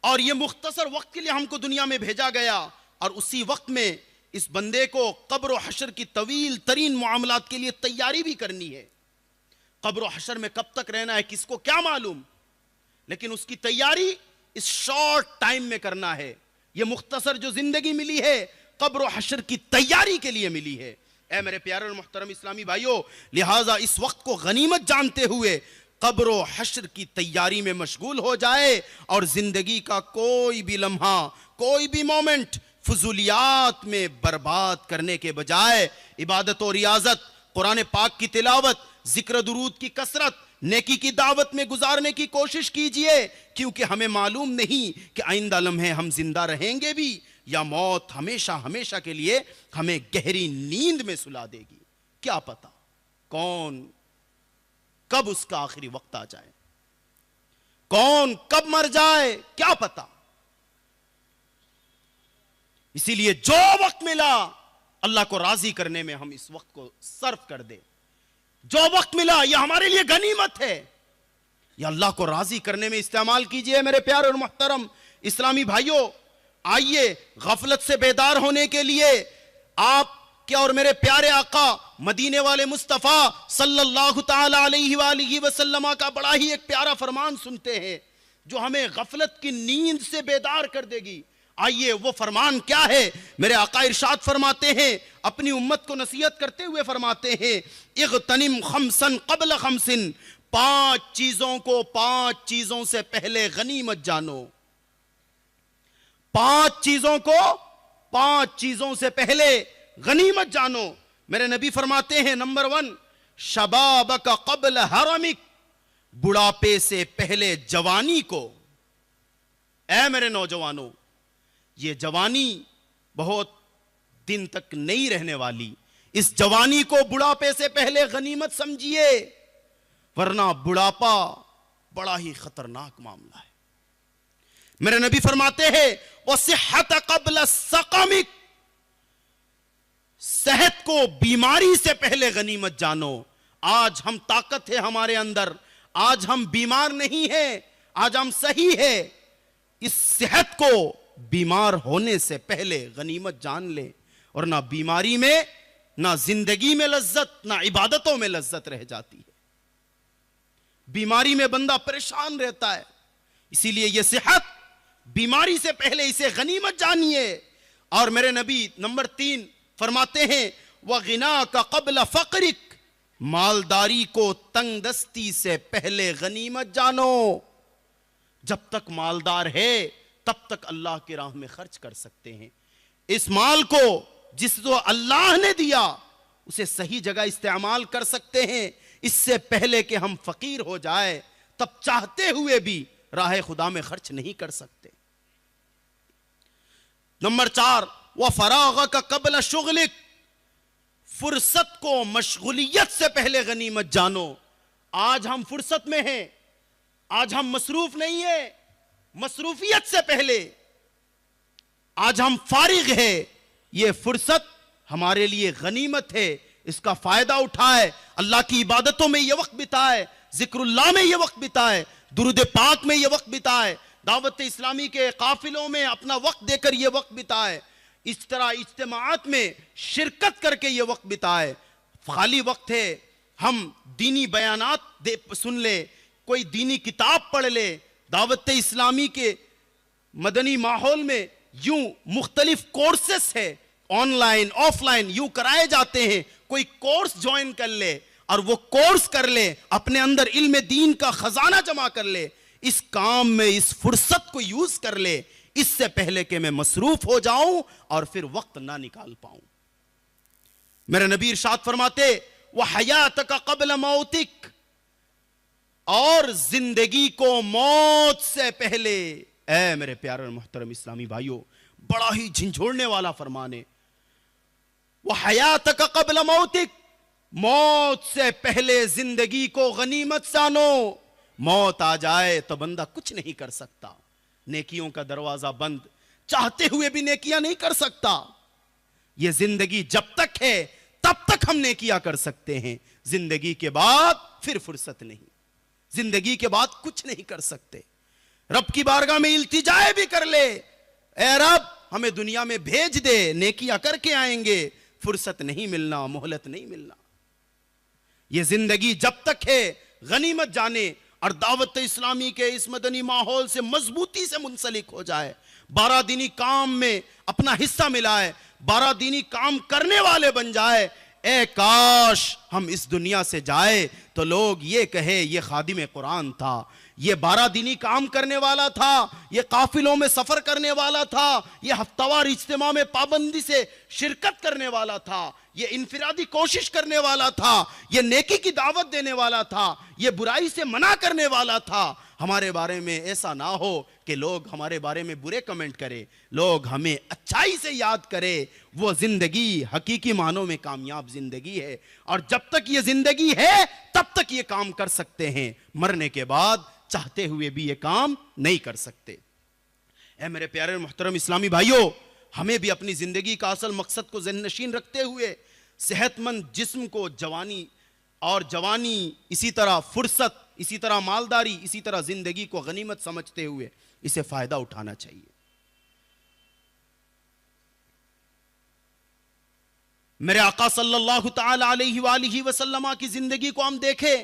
اور یہ مختصر وقت کے لیے ہم کو دنیا میں بھیجا گیا, اور اسی وقت میں اس بندے کو قبر و حشر کی طویل ترین معاملات کے لیے تیاری بھی کرنی ہے. قبر و حشر میں کب تک رہنا ہے کس کو کیا معلوم, لیکن اس کی تیاری اس شارٹ ٹائم میں کرنا ہے. یہ مختصر جو زندگی ملی ہے قبر و حشر کی تیاری کے لیے ملی ہے. اے میرے پیارے اور محترم اسلامی بھائیوں, لہٰذا اس وقت کو غنیمت جانتے ہوئے قبر و حشر کی تیاری میں مشغول ہو جائے, اور زندگی کا کوئی بھی لمحہ, کوئی بھی مومنٹ فضولیات میں برباد کرنے کے بجائے عبادت و ریاضت, قرآن پاک کی تلاوت, ذکر درود کی کثرت, نیکی کی دعوت میں گزارنے کی کوشش کیجئے. کیونکہ ہمیں معلوم نہیں کہ آئندہ لمحے ہم زندہ رہیں گے بھی یا موت ہمیشہ ہمیشہ کے لیے ہمیں گہری نیند میں سلا دے گی. کیا پتا کون کب اس کا آخری وقت آ جائے, کون کب مر جائے, کیا پتا. اسی لیے جو وقت ملا اللہ کو راضی کرنے میں ہم اس وقت کو صرف کر دیں. جو وقت ملا یہ ہمارے لیے غنیمت ہے, یہ اللہ کو راضی کرنے میں استعمال کیجئے. میرے پیارے اور محترم اسلامی بھائیوں, آئیے غفلت سے بیدار ہونے کے لیے آپ کیا اور میرے پیارے آقا مدینے والے مصطفیٰ صلی اللہ تعالی علیہ وآلہ وسلم کا بڑا ہی ایک پیارا فرمان سنتے ہیں جو ہمیں غفلت کی نیند سے بیدار کر دے گی. آئیے وہ فرمان کیا ہے؟ میرے آقا ارشاد فرماتے ہیں، اپنی امت کو نصیحت کرتے ہوئے فرماتے ہیں، اغتنم خمسا قبل خمس، 5 چیزوں کو 5 چیزوں سے پہلے غنیمت جانو. 5 چیزوں کو 5 چیزوں سے پہلے غنیمت جانو. میرے نبی فرماتے ہیں، نمبر 1، شبابک قبل حرمک، بڑھاپے سے پہلے جوانی کو. اے میرے نوجوانوں، یہ جوانی بہت دن تک نہیں رہنے والی. اس جوانی کو بڑھاپے سے پہلے غنیمت سمجھیے، ورنہ بڑھاپا بڑا ہی خطرناک معاملہ ہے. میرے نبی فرماتے ہیں، وَصِحَّةَ قَبْلَ سَقَمِكَ، صحت کو بیماری سے پہلے غنیمت جانو. آج ہم طاقت ہے ہمارے اندر، آج ہم بیمار نہیں ہیں، آج ہم صحیح ہیں. اس صحت کو بیمار ہونے سے پہلے غنیمت جان لے، اور نہ بیماری میں، نہ زندگی میں لذت، نہ عبادتوں میں لذت رہ جاتی ہے. بیماری میں بندہ پریشان رہتا ہے. اسی لیے یہ صحت، بیماری سے پہلے اسے غنیمت جانیے. اور میرے نبی نمبر 3 فرماتے ہیں، وَغِنَاكَ قَبْلَ فَقْرِكَ، مالداری کو تنگ دستی سے پہلے غنیمت جانو. جب تک مالدار ہے تب تک اللہ کی راہ میں خرچ کر سکتے ہیں. اس مال کو جس کو اللہ نے دیا اسے صحیح جگہ استعمال کر سکتے ہیں. اس سے پہلے کہ ہم فقیر ہو جائے تب چاہتے ہوئے بھی راہ خدا میں خرچ نہیں کر سکتے. نمبر 4، وَفَرَاغَكَ قَبْلَ شُغْلِكَ، فرصت کو مشغولیت سے پہلے غنیمت جانو. آج ہم فرصت میں ہیں، آج ہم مصروف نہیں ہیں. مصروفیت سے پہلے آج ہم فارغ ہیں. یہ فرصت ہمارے لیے غنیمت ہے، اس کا فائدہ اٹھائے. اللہ کی عبادتوں میں یہ وقت بتائے، ذکر اللہ میں یہ وقت بتائے، درود پاک میں یہ وقت بتائے، دعوت اسلامی کے قافلوں میں اپنا وقت دے کر یہ وقت بتائے، اس طرح اجتماعات میں شرکت کر کے یہ وقت بتائے. خالی وقت ہے ہم دینی بیانات سن لے، کوئی دینی کتاب پڑھ لے. دعوت اسلامی کے مدنی ماحول میں یوں مختلف کورسز ہے، آن لائن آف لائن یوں کرائے جاتے ہیں. کوئی کورس جوائن کر لے اور وہ کورس کر لے، اپنے اندر علم دین کا خزانہ جمع کر لے. اس کام میں اس فرصت کو یوز کر لے، اس سے پہلے کہ میں مصروف ہو جاؤں اور پھر وقت نہ نکال پاؤں. میرے نبی ارشاد فرماتے، وَحَيَاتَكَ قَبْلَ مَوْتِكَ، اور زندگی کو موت سے پہلے. اے میرے پیارے اور محترم اسلامی بھائیوں، بڑا ہی جھنجھوڑنے والا فرمان ہے. وَحَيَاتَكَ قَبْلَ مَوْتِكَ، موت سے پہلے زندگی کو غنیمت جانو. موت آ جائے تو بندہ کچھ نہیں کر سکتا، نیکیوں کا دروازہ بند، چاہتے ہوئے بھی نیکیاں نہیں کر سکتا. یہ زندگی جب تک ہے تب تک ہم نیکیاں کر سکتے ہیں، زندگی کے بعد پھر فرصت نہیں، زندگی کے بعد کچھ نہیں کر سکتے. رب کی بارگاہ میں التجا بھی کر لے، اے رب ہمیں دنیا میں بھیج دے، نیکیاں کر کے آئیں گے، فرصت نہیں ملنا، مہلت نہیں ملنا. یہ زندگی جب تک ہے غنیمت جانے اور دعوت اسلامی کے اس مدنی ماحول سے مضبوطی سے منسلک ہو جائے، 12 دینی کام میں اپنا حصہ ملائے، 12 دینی کام کرنے والے بن جائے. اے کاش ہم اس دنیا سے جائے تو لوگ یہ کہے یہ خادم قرآن تھا، یہ 12 دینی کام کرنے والا تھا، یہ قافلوں میں سفر کرنے والا تھا، یہ ہفتہ وار اجتماع میں پابندی سے شرکت کرنے والا تھا، یہ انفرادی کوشش کرنے والا تھا، یہ نیکی کی دعوت دینے والا تھا، یہ برائی سے منع کرنے والا تھا. ہمارے بارے میں ایسا نہ ہو کہ لوگ ہمارے بارے میں برے کمنٹ کرے، لوگ ہمیں اچھائی سے یاد کرے. وہ زندگی حقیقی معنوں میں کامیاب زندگی ہے، اور جب تک یہ زندگی ہے تب تک یہ کام کر سکتے ہیں، مرنے کے بعد چاہتے ہوئے بھی یہ کام نہیں کر سکتے. اے میرے پیارے محترم اسلامی بھائیوں، ہمیں بھی اپنی زندگی کا اصل مقصد کو ذہن نشین رکھتے ہوئے صحت مند جسم کو جوانی اسی طرح فرصت، اسی طرح مالداری، اسی طرح زندگی کو غنیمت سمجھتے ہوئے اسے فائدہ اٹھانا چاہیے. میرے آقا صلی اللہ تعالی علیہ وآلہ وسلم کی زندگی کو ہم دیکھیں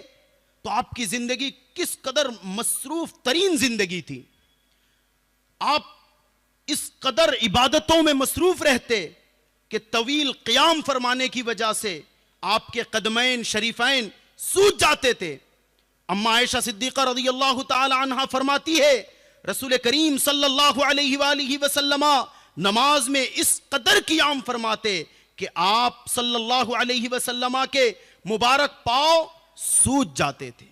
تو آپ کی زندگی کس قدر مصروف ترین زندگی تھی. آپ اس قدر عبادتوں میں مصروف رہتے کہ طویل قیام فرمانے کی وجہ سے آپ کے قدمین شریفین سوج جاتے تھے. اما عائشہ صدیقہ رضی اللہ تعالی عنہ فرماتی ہے رسول کریم صلی اللہ علیہ وآلہ وسلم نماز میں اس قدر قیام فرماتے کہ آپ صلی اللہ علیہ وسلم کے مبارک پاؤں سوج جاتے تھے.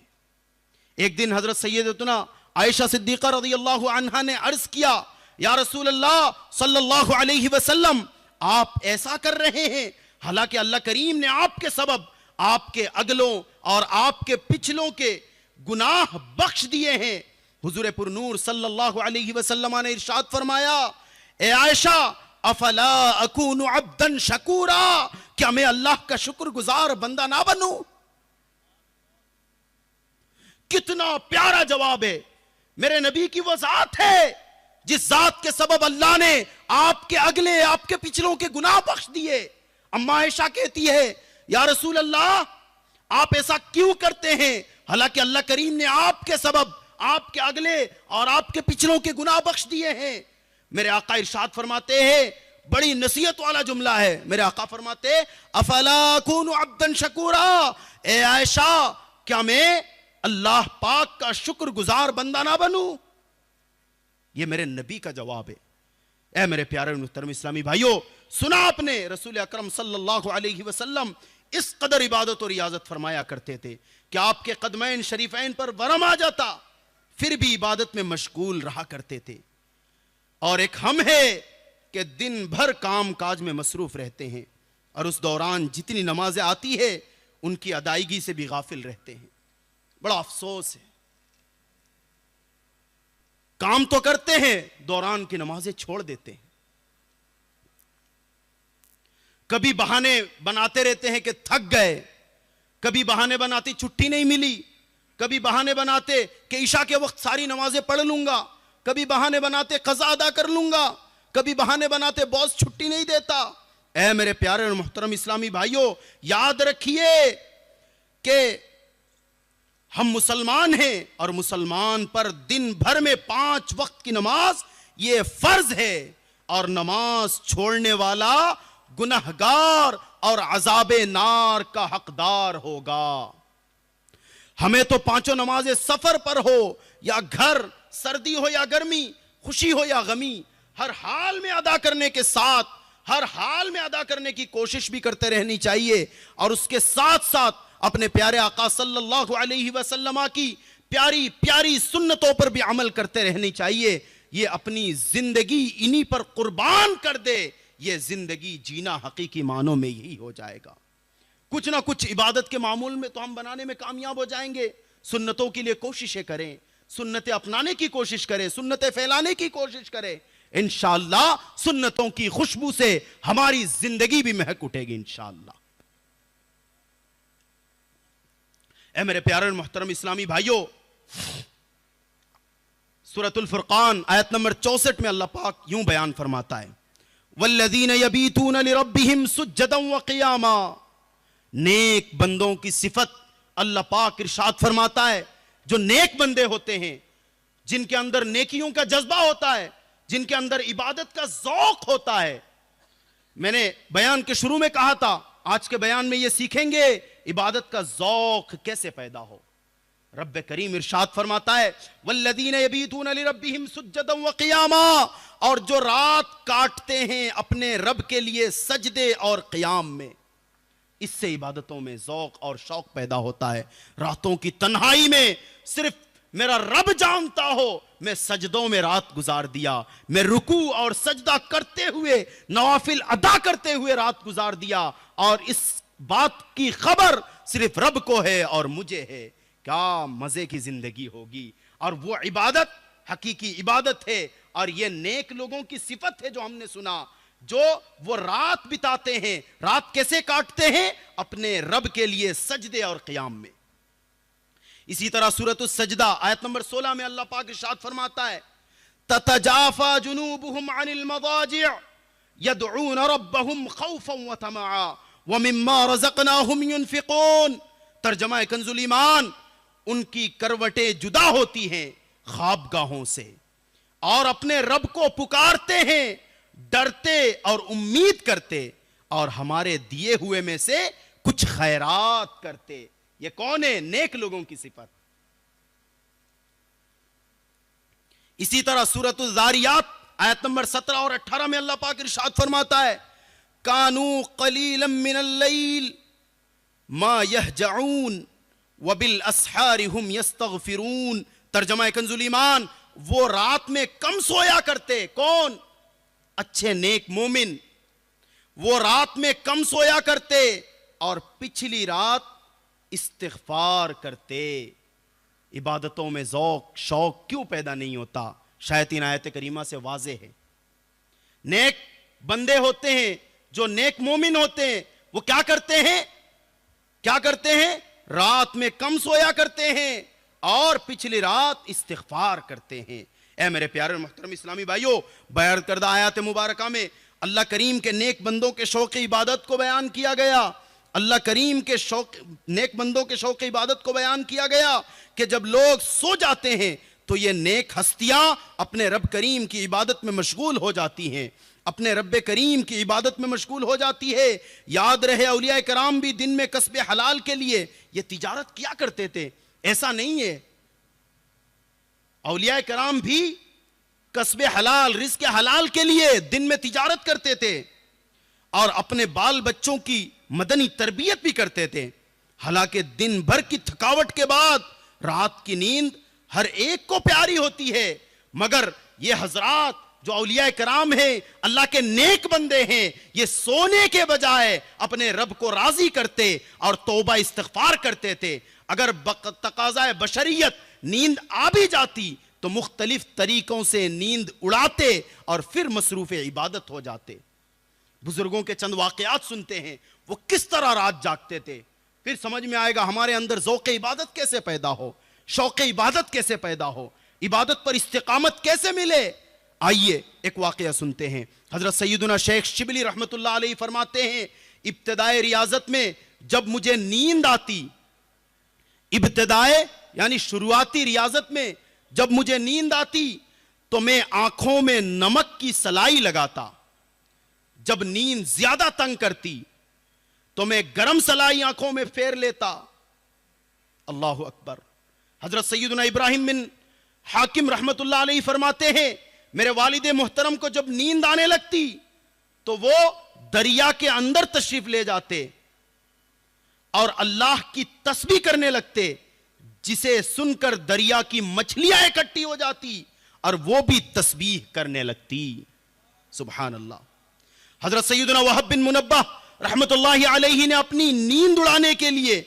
ایک دن حضرت سیدتنا عائشہ صدیقہ رضی اللہ عنہ نے عرض کیا یا رسول اللہ صلی اللہ علیہ وسلم آپ ایسا کر رہے ہیں حالانکہ اللہ کریم نے آپ کے سبب آپ کے اگلوں اور آپ کے پچھلوں کے گناہ بخش دیے ہیں. حضور پر نور صلی اللہ علیہ وسلم نے ارشاد فرمایا اے عائشہ افلا اکون عبدا شکورا، کیا میں اللہ کا شکر گزار بندہ نہ بنوں؟ کتنا پیارا جواب ہے. میرے نبی کی وہ ذات ہے جس ذات کے سبب اللہ نے آپ کے اگلے آپ کے پچھلوں کے گناہ بخش دیے. اما عائشہ کہتی ہے یا رسول اللہ آپ ایسا کیوں کرتے ہیں حالانکہ اللہ کریم نے آپ کے سبب آپ کے اگلے اور آپ کے پچھلوں کے گناہ بخش دیے ہیں. میرے آقا ارشاد فرماتے ہیں بڑی نصیحت والا جملہ ہے. میرے آقا فرماتے افلا اکون عبدا شکورا، اے عائشہ کیا میں اللہ پاک کا شکر گزار بندہ نہ بنوں؟ یہ میرے نبی کا جواب ہے. اے میرے پیارے محترم اسلامی بھائیوں، سنا آپ نے رسول اکرم صلی اللہ علیہ وسلم اس قدر عبادت اور ریاضت فرمایا کرتے تھے کہ آپ کے قدمین شریفین پر ورم آ جاتا پھر بھی عبادت میں مشغول رہا کرتے تھے. اور ایک ہم ہے کہ دن بھر کام کاج میں مصروف رہتے ہیں اور اس دوران جتنی نمازیں آتی ہے ان کی ادائیگی سے بھی غافل رہتے ہیں. بڑا افسوس ہے. کام تو کرتے ہیں دوران کی نمازیں چھوڑ دیتے ہیں. کبھی بہانے بناتے رہتے ہیں کہ تھک گئے، کبھی بہانے بناتے چھٹی نہیں ملی، کبھی بہانے بناتے کہ عشاء کے وقت ساری نمازیں پڑھ لوں گا، کبھی بہانے بناتے قضا ادا کر لوں گا، کبھی بہانے بناتے باس چھٹی نہیں دیتا. اے میرے پیارے اور محترم اسلامی بھائیوں، یاد رکھیے کہ ہم مسلمان ہیں اور مسلمان پر دن بھر میں 5 وقت کی نماز یہ فرض ہے، اور نماز چھوڑنے والا گنہگار اور عذاب نار کا حقدار ہوگا. ہمیں تو 5 نمازیں سفر پر ہو یا گھر، سردی ہو یا گرمی، خوشی ہو یا غمی، ہر حال میں ادا کرنے کے ساتھ ہر حال میں ادا کرنے کی کوشش بھی کرتے رہنی چاہیے، اور اس کے ساتھ ساتھ اپنے پیارے آقا صلی اللہ علیہ وسلم کی پیاری پیاری سنتوں پر بھی عمل کرتے رہنی چاہیے. یہ اپنی زندگی انہی پر قربان کر دے، یہ زندگی جینا حقیقی معنوں میں یہی ہو جائے گا. کچھ نہ کچھ عبادت کے معمول میں تو ہم بنانے میں کامیاب ہو جائیں گے. سنتوں کے لیے کوششیں کریں، سنتیں اپنانے کی کوشش کریں، سنتیں پھیلانے کی کوشش کریں. انشاءاللہ سنتوں کی خوشبو سے ہماری زندگی بھی مہک اٹھے گی انشاءاللہ. اے میرے پیارے اور محترم اسلامی بھائیوں، سورۃ الفرقان آیت نمبر 64 میں اللہ پاک یوں بیان فرماتا ہے وَالَّذِينَ يَبِيتُونَ لِرَبِّهِمْ سُجَّدًا وَقِيَامًا. نیک بندوں کی صفت اللہ پاک ارشاد فرماتا ہے، جو نیک بندے ہوتے ہیں، جن کے اندر نیکیوں کا جذبہ ہوتا ہے، جن کے اندر عبادت کا ذوق ہوتا ہے. میں نے بیان کے شروع میں کہا تھا آج کے بیان میں یہ سیکھیں گے عبادت کا ذوق کیسے پیدا ہو. رب کریم ارشاد فرماتا ہے والذین یبیتون لربہم سجدا وقیاما، اور جو رات کاٹتے ہیں اپنے رب کے لیے سجدے اور قیام میں. اس سے عبادتوں میں ذوق اور شوق پیدا ہوتا ہے. راتوں کی تنہائی میں صرف میرا رب جانتا ہو میں سجدوں میں رات گزار دیا، میں رکوع اور سجدہ کرتے ہوئے نوافل ادا کرتے ہوئے رات گزار دیا، اور اس بات کی خبر صرف رب کو ہے اور مجھے ہے. کیا مزے کی زندگی ہوگی. اور وہ عبادت حقیقی عبادت ہے، اور یہ نیک لوگوں کی صفت ہے جو ہم نے سنا، جو وہ رات بتاتے ہیں. رات کیسے کاٹتے ہیں؟ اپنے رب کے لیے سجدے اور قیام میں. اسی طرح سورۃ السجدہ آیت نمبر 16 میں اللہ پاک ارشاد فرماتا ہے تتجافى جنوبهم عن المضاجع يدعون ربهم خوفا وطمعا وَمِمَّا رَزَقْنَاهُمْ يُنْفِقُونَ. ترجمہ کنز الایمان، ان کی کروٹیں جدا ہوتی ہیں خوابگاہوں سے اور اپنے رب کو پکارتے ہیں، ڈرتے اور امید کرتے، اور ہمارے دیے ہوئے میں سے کچھ خیرات کرتے. یہ کون ہے؟ نیک لوگوں کی صفت. اسی طرح سورۃ الذاریات آیت نمبر 17 اور 18 میں اللہ پاک ارشاد فرماتا ہے کانوا قلیلا من اللیل ما یہجعون وبالاسحار هم یستغفرون. ترجمہ کنز الایمان، وہ رات میں کم سویا کرتے. کون؟ اچھے نیک مومن. وہ رات میں کم سویا کرتے اور پچھلی رات استغفار کرتے. عبادتوں میں ذوق شوق کیوں پیدا نہیں ہوتا؟ شاید ان آیت کریمہ سے واضح ہے. نیک بندے ہوتے ہیں جو نیک مومن ہوتے ہیں، وہ کیا کرتے ہیں؟ کیا کرتے ہیں؟ رات میں کم سویا کرتے ہیں اور پچھلی رات استغفار کرتے ہیں. اے میرے پیارے محترم اسلامی بھائیوں، بیان کردہ آیات مبارکہ میں اللہ کریم کے نیک بندوں کے شوق عبادت کو بیان کیا گیا. اللہ کریم کے نیک بندوں کے شوق عبادت کو بیان کیا گیا کہ جب لوگ سو جاتے ہیں تو یہ نیک ہستیاں اپنے رب کریم کی عبادت میں مشغول ہو جاتی ہیں، اپنے رب کریم کی عبادت میں مشغول ہو جاتی ہے. یاد رہے اولیاء کرام بھی دن میں کسب حلال کے لیے یہ تجارت کیا کرتے تھے. ایسا نہیں ہے، اولیاء کرام بھی کسب حلال، رزق حلال کے لیے دن میں تجارت کرتے تھے اور اپنے بال بچوں کی مدنی تربیت بھی کرتے تھے. حالانکہ دن بھر کی تھکاوٹ کے بعد رات کی نیند ہر ایک کو پیاری ہوتی ہے، مگر یہ حضرات جو اولیاء کرام ہیں، اللہ کے نیک بندے ہیں، یہ سونے کے بجائے اپنے رب کو راضی کرتے اور توبہ استغفار کرتے تھے. اگر تقاضائے بشریت نیند آ بھی جاتی تو مختلف طریقوں سے نیند اڑاتے اور پھر مصروف عبادت ہو جاتے. بزرگوں کے چند واقعات سنتے ہیں، وہ کس طرح رات جاگتے تھے. پھر سمجھ میں آئے گا ہمارے اندر ذوق عبادت کیسے پیدا ہو، شوق عبادت کیسے پیدا ہو، عبادت پر استقامت کیسے ملے. آئیے ایک واقعہ سنتے ہیں. حضرت سیدنا شیخ شبلی رحمت اللہ علیہ فرماتے ہیں ابتدائے ریاضت میں جب مجھے نیند آتی، ابتدائے یعنی شروعاتی ریاضت میں جب مجھے نیند آتی تو میں آنکھوں میں نمک کی سلائی لگاتا. جب نیند زیادہ تنگ کرتی تو میں گرم سلائی آنکھوں میں پھیر لیتا. اللہ اکبر. حضرت سیدنا ابراہیم بن حاکم رحمت اللہ علیہ فرماتے ہیں میرے والد محترم کو جب نیند آنے لگتی تو وہ دریا کے اندر تشریف لے جاتے اور اللہ کی تسبیح کرنے لگتے، جسے سن کر دریا کی مچھلیاں اکٹھی ہو جاتی اور وہ بھی تسبیح کرنے لگتی. سبحان اللہ. حضرت سیدنا وہب بن منبہ رحمت اللہ علیہ نے اپنی نیند اڑانے کے لیے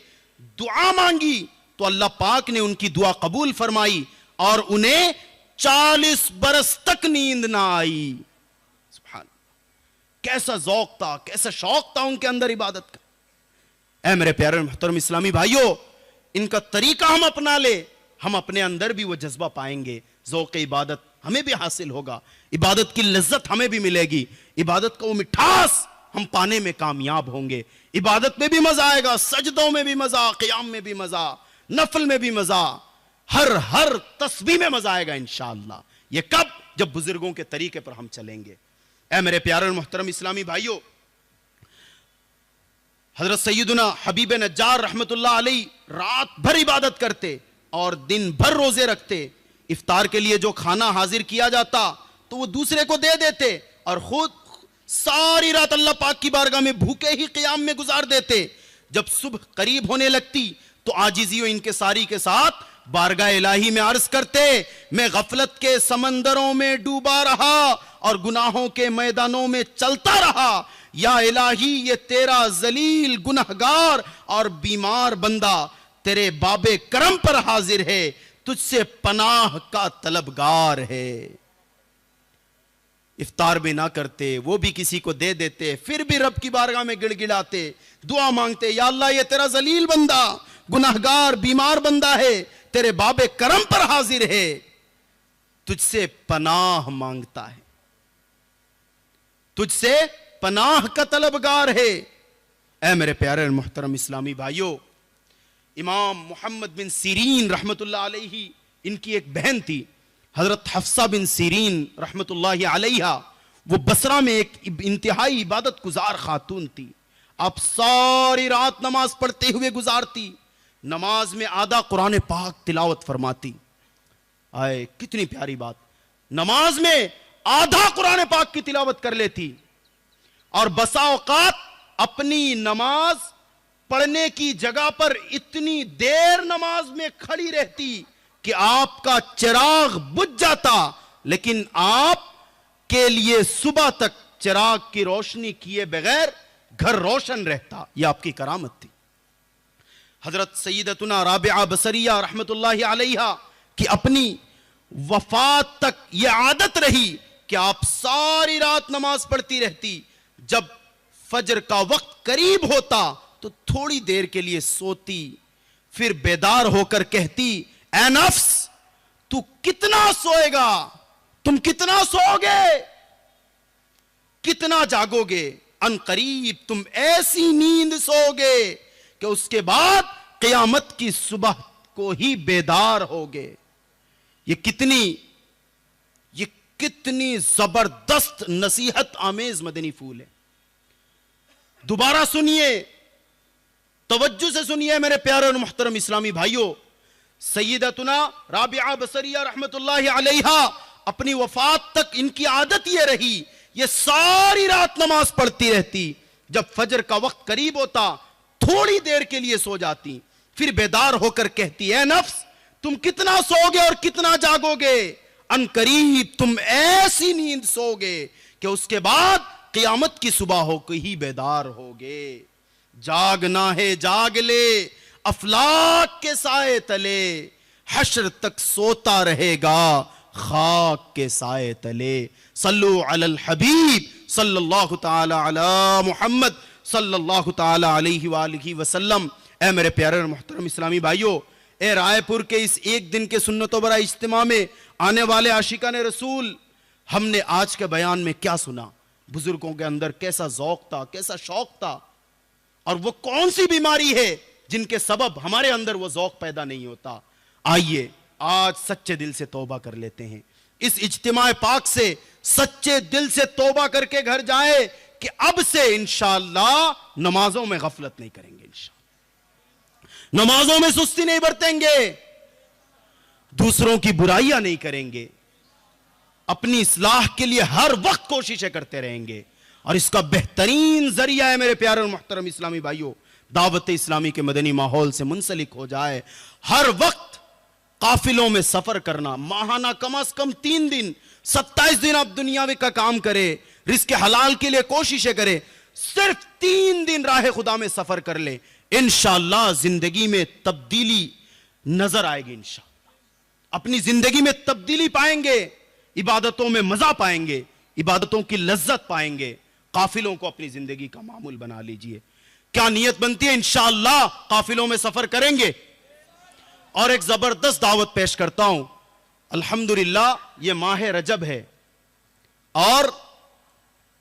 دعا مانگی تو اللہ پاک نے ان کی دعا قبول فرمائی اور انہیں 40 برس تک نیند نہ آئی. سبحان اللہ. کیسا ذوق تھا، کیسا شوق تھا ان کے اندر عبادت کا. اے میرے پیارے محترم اسلامی بھائیوں، ان کا طریقہ ہم اپنا لے، ہم اپنے اندر بھی وہ جذبہ پائیں گے، ذوق عبادت ہمیں بھی حاصل ہوگا، عبادت کی لذت ہمیں بھی ملے گی، عبادت کا وہ مٹھاس ہم پانے میں کامیاب ہوں گے. عبادت میں بھی مزہ آئے گا، سجدوں میں بھی مزہ، قیام میں بھی مزہ، نفل میں بھی مزہ، ہر تسبیح میں مزہ آئے گا انشاءاللہ. یہ کب؟ جب بزرگوں کے طریقے پر ہم چلیں گے. اے میرے پیارے محترم اسلامی بھائیوں، حضرت سیدنا حبیب نجار رحمت اللہ علیہ رات بھر عبادت کرتے اور دن بھر روزے رکھتے. افطار کے لیے جو کھانا حاضر کیا جاتا تو وہ دوسرے کو دے دیتے اور خود ساری رات اللہ پاک کی بارگاہ میں بھوکے ہی قیام میں گزار دیتے. جب صبح قریب ہونے لگتی تو عاجزی و انکساری کے ساتھ بارگاہ الہی میں عرض کرتے میں غفلت کے سمندروں میں ڈوبا رہا اور گناہوں کے میدانوں میں چلتا رہا. یا الہی یہ تیرا ذلیل گنہگار اور بیمار بندہ تیرے باب کرم پر حاضر ہے، تجھ سے پناہ کا طلبگار ہے. افطار بھی نہ کرتے، وہ بھی کسی کو دے دیتے، پھر بھی رب کی بارگاہ میں گڑ گڑاتے، دعا مانگتے یا اللہ یہ تیرا ذلیل بندہ گنہگار بیمار بندہ ہے، تیرے باب کرم پر حاضر ہے، تجھ سے پناہ مانگتا ہے، تجھ سے پناہ کا طلبگار ہے. اے میرے پیارے اور محترم اسلامی بھائیوں، امام محمد بن سیرین رحمت اللہ علیہ، ان کی ایک بہن تھی حضرت حفصہ بن سیرین رحمت اللہ علیہ. وہ بصرہ میں ایک انتہائی عبادت گزار خاتون تھی. آپ ساری رات نماز پڑھتے ہوئے گزارتی، نماز میں آدھا قرآن پاک تلاوت فرماتی. آئے کتنی پیاری بات، نماز میں آدھا قرآن پاک کی تلاوت کر لیتی. اور بسا اوقات اپنی نماز پڑھنے کی جگہ پر اتنی دیر نماز میں کھڑی رہتی کہ آپ کا چراغ بجھ جاتا، لیکن آپ کے لیے صبح تک چراغ کی روشنی کیے بغیر گھر روشن رہتا. یہ آپ کی کرامت تھی. حضرت سیدتنا رابعہ بصریہ رحمت اللہ علیہ کی اپنی وفات تک یہ عادت رہی کہ آپ ساری رات نماز پڑھتی رہتی. جب فجر کا وقت قریب ہوتا تو تھوڑی دیر کے لیے سوتی، پھر بیدار ہو کر کہتی، اے نفس تو کتنا سوئے گا، تم کتنا سو گے، کتنا جاگو گے، ان قریب تم ایسی نیند سو گے کہ اس کے بعد قیامت کی صبح کو ہی بیدار ہوگے. یہ کتنی زبردست نصیحت آمیز مدنی پھول ہے. دوبارہ سنیے، توجہ سے سنیے میرے پیارے اور محترم اسلامی بھائیوں. سیدتنا رابعہ بصریہ رحمت اللہ علیہ اپنی وفات تک ان کی عادت یہ رہی، یہ ساری رات نماز پڑھتی رہتی. جب فجر کا وقت قریب ہوتا تھوڑی دیر کے لیے سو جاتی، پھر بیدار ہو کر کہتی، اے نفس تم کتنا سو گے اور کتنا جاگو گے، ان قریب تم ایسی نیند سو گے کہ اس کے بعد قیامت کی صبح ہو کے ہی بیدار ہوگے. جاگنا ہے جاگ لے افلاک کے سائے تلے، حشر تک سوتا رہے گا خاک کے سائے تلے. صلو علی الحبیب صلی اللہ تعالی علی محمد صلی اللہ تعالی علیہ وآلہ وسلم. اے میرے پیارے اور محترم اسلامی بھائیوں، اے رائے پور کے اس ایک دن کے سنت و برا اجتماع میں آنے والے عاشقان رسول، ہم نے آج کے بیان میں کیا سنا؟ بزرگوں کے اندر کیسا ذوق تھا، کیسا شوق تھا، اور وہ کون سی بیماری ہے جن کے سبب ہمارے اندر وہ ذوق پیدا نہیں ہوتا. آئیے آج سچے دل سے توبہ کر لیتے ہیں. اس اجتماع پاک سے سچے دل سے توبہ کر کے گھر جائے کہ اب سے انشاءاللہ نمازوں میں غفلت نہیں کریں گے، انشاءاللہ نمازوں میں سستی نہیں برتیں گے، دوسروں کی برائیاں نہیں کریں گے، اپنی اصلاح کے لیے ہر وقت کوششیں کرتے رہیں گے. اور اس کا بہترین ذریعہ ہے میرے پیارے اور محترم اسلامی بھائیوں، دعوت اسلامی کے مدنی ماحول سے منسلک ہو جائے. ہر وقت قافلوں میں سفر کرنا، ماہانہ کم از کم 3 دن 27 دن آپ دنیاوی کا کام کرے، رزق حلال کے لیے کوششیں کرے، صرف 3 دن راہ خدا میں سفر کر لے، انشاءاللہ زندگی میں تبدیلی نظر آئے گی. انشاءاللہ اپنی زندگی میں تبدیلی پائیں گے، عبادتوں میں مزہ پائیں گے، عبادتوں کی لذت پائیں گے. قافلوں کو اپنی زندگی کا معمول بنا لیجئے. کیا نیت بنتی ہے؟ انشاءاللہ قافلوں میں سفر کریں گے. اور ایک زبردست دعوت پیش کرتا ہوں. الحمدللہ یہ ماہ رجب ہے اور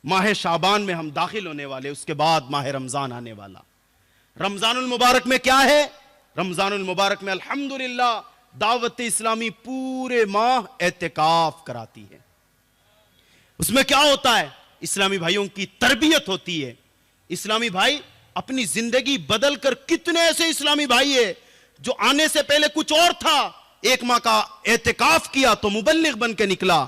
ماہ شعبان میں ہم داخل ہونے والے، اس کے بعد ماہ رمضان آنے والا. رمضان المبارک میں کیا ہے؟ رمضان المبارک میں الحمدللہ دعوت اسلامی پورے ماہ اعتکاف کراتی ہے. اس میں کیا ہوتا ہے؟ اسلامی بھائیوں کی تربیت ہوتی ہے. اسلامی بھائی اپنی زندگی بدل کر، کتنے ایسے اسلامی بھائی ہیں جو آنے سے پہلے کچھ اور تھا، 1 ماہ کا اعتکاف کیا تو مبلغ بن کے نکلا.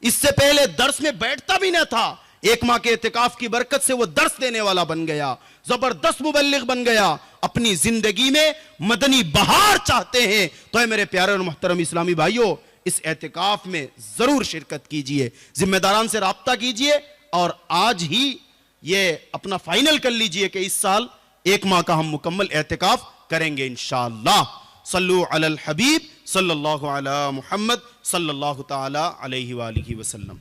اس سے پہلے درس میں بیٹھتا بھی نہ تھا، 1 ماہ کے اعتکاف کی برکت سے وہ درس دینے والا بن گیا، زبردست مبلغ بن گیا. اپنی زندگی میں مدنی بہار چاہتے ہیں تو اے میرے پیارے اور محترم اسلامی بھائیوں، اس اعتکاف میں ضرور شرکت کیجئے، ذمہ داران سے رابطہ کیجئے اور آج ہی یہ اپنا فائنل کر لیجئے کہ اس سال 1 ماہ کا ہم مکمل اعتکاف کریں گے انشاءاللہ. صلو علی الحبیب صلی اللہ علی محمد صلی اللہ تعالی علیہ وآلہ وسلم.